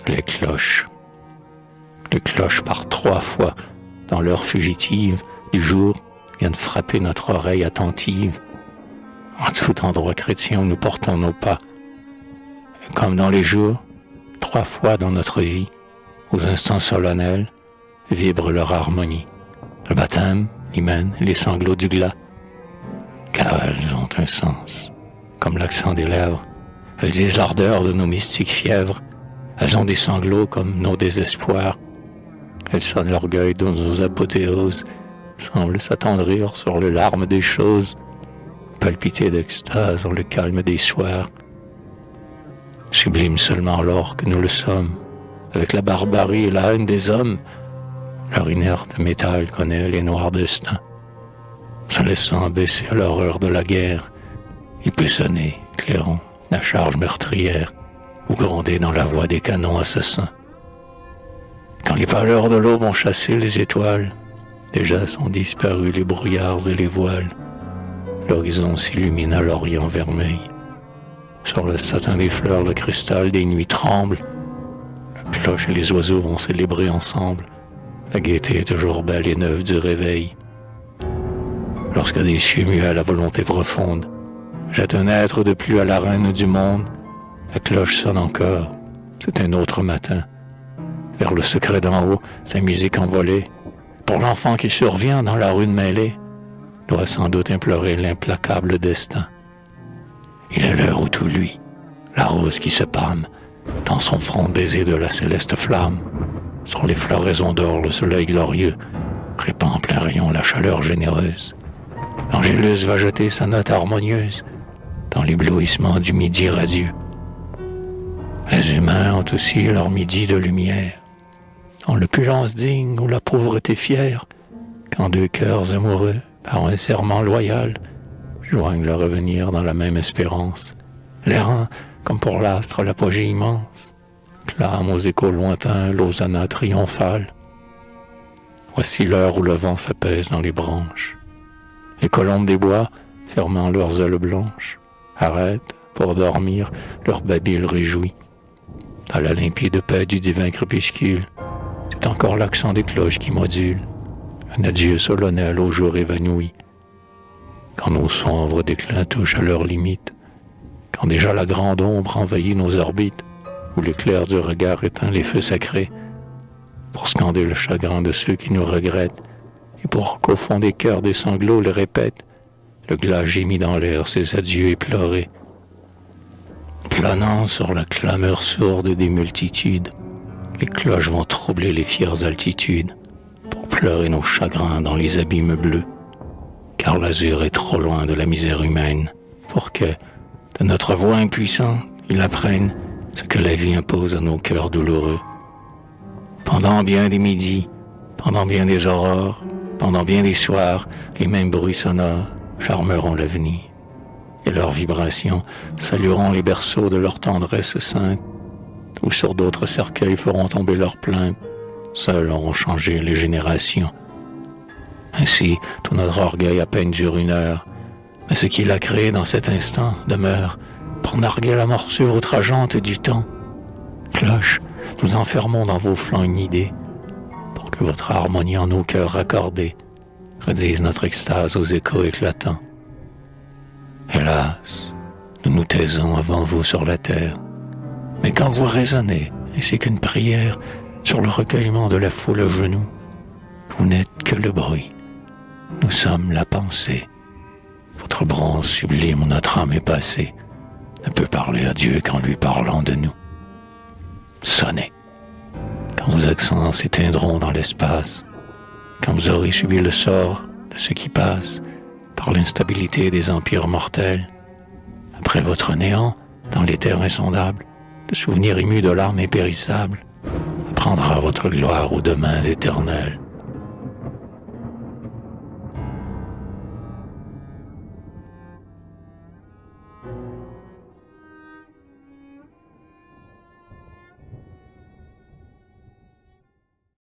Les cloches par 3 fois, dans l'heure fugitive du jour, viennent frapper notre oreille attentive. En tout endroit chrétien où nous portons nos pas. Et comme dans les jours, 3 fois dans notre vie, aux instants solennels, vibre leur harmonie. Le baptême, l'hymen et les sanglots du glas. Car elles ont un sens, comme l'accent des lèvres. Elles disent l'ardeur de nos mystiques fièvres. Elles ont des sanglots comme nos désespoirs. Elles sonnent l'orgueil de nos apothéoses, semblent s'attendrir sur les larmes des choses, palpiter d'extase dans le calme des soirs. Sublime seulement alors que nous le sommes, avec la barbarie et la haine des hommes, leur inerte métal connaît les noirs destins. Se laissant baisser à l'horreur de la guerre, il peut sonner, éclairant la charge meurtrière, ou gronder dans la voix des canons assassins. Quand les pâleurs de l'aube ont chassé les étoiles, déjà sont disparus les brouillards et les voiles. L'horizon s'illumine à l'orient vermeil. Sur le satin des fleurs, le cristal des nuits tremble. La cloche et les oiseaux vont célébrer ensemble. La gaieté est toujours belle et neuve du réveil. Lorsque des cieux muets à la volonté profonde jettent un être de plus à la reine du monde, la cloche sonne encore. C'est un autre matin. Vers le secret d'en haut, sa musique envolée, pour l'enfant qui survient dans la rue de mêlée, doit sans doute implorer l'implacable destin. Il est l'heure où tout luit, la rose qui se pâme, dans son front baisé de la céleste flamme. Sur les floraisons d'or, le soleil glorieux répand en plein rayon la chaleur généreuse. L'angélus va jeter sa note harmonieuse dans l'éblouissement du midi radieux. Les humains ont aussi leur midi de lumière, en l'opulence digne ou la pauvreté fière, quand 2 cœurs amoureux, par un serment loyal, joignent leur avenir dans la même espérance. L'errant, comme pour l'astre l'apogée immense, clame aux échos lointains l'hosanna triomphale. Voici l'heure où le vent s'apaise dans les branches. Les colombes des bois, fermant leurs ailes blanches, arrêtent pour dormir leur babil réjoui. Dans la limpide paix du divin crépuscule, c'est encore l'accent des cloches qui module un adieu solennel au jour évanoui. Quand nos sombres déclins touchent à leurs limites, quand déjà la grande ombre envahit nos orbites, où l'éclair du regard éteint les feux sacrés, pour scander le chagrin de ceux qui nous regrettent, et pour qu'au fond des cœurs des sanglots le répètent, le glas gémit dans l'air ses adieux éplorés. Planant sur la clameur sourde des multitudes, les cloches vont troubler les fières altitudes pour pleurer nos chagrins dans les abîmes bleus, car l'azur est trop loin de la misère humaine pour que, de notre voix impuissante, il apprenne ce que la vie impose à nos cœurs douloureux. Pendant bien des midis, pendant bien des aurores, pendant bien des soirs, les mêmes bruits sonores charmeront l'avenir, et leurs vibrations salueront les berceaux de leur tendresse sainte, ou sur d'autres cercueils feront tomber leurs plaintes. Seuls auront changé les générations. Ainsi, tout notre orgueil à peine dure 1 heure, mais ce qu'il a créé dans cet instant demeure pour narguer la morsure outrageante du temps. Cloche, nous enfermons dans vos flancs une idée, pour que votre harmonie en nos cœurs raccordés redise notre extase aux échos éclatants. Hélas, nous nous taisons avant vous sur la terre, mais quand vous résonnez, ainsi qu'une prière sur le recueillement de la foule à genoux, vous n'êtes que le bruit, nous sommes la pensée. Votre bronze sublime où notre âme est passée ne peut parler à Dieu qu'en lui parlant de nous. Sonnez, quand vos accents s'éteindront dans l'espace, quand vous aurez subi le sort de ce qui passe par l'instabilité des empires mortels, après votre néant dans l'éther insondable, le souvenir ému de l'âme impérissable apprendra votre gloire aux demains éternels.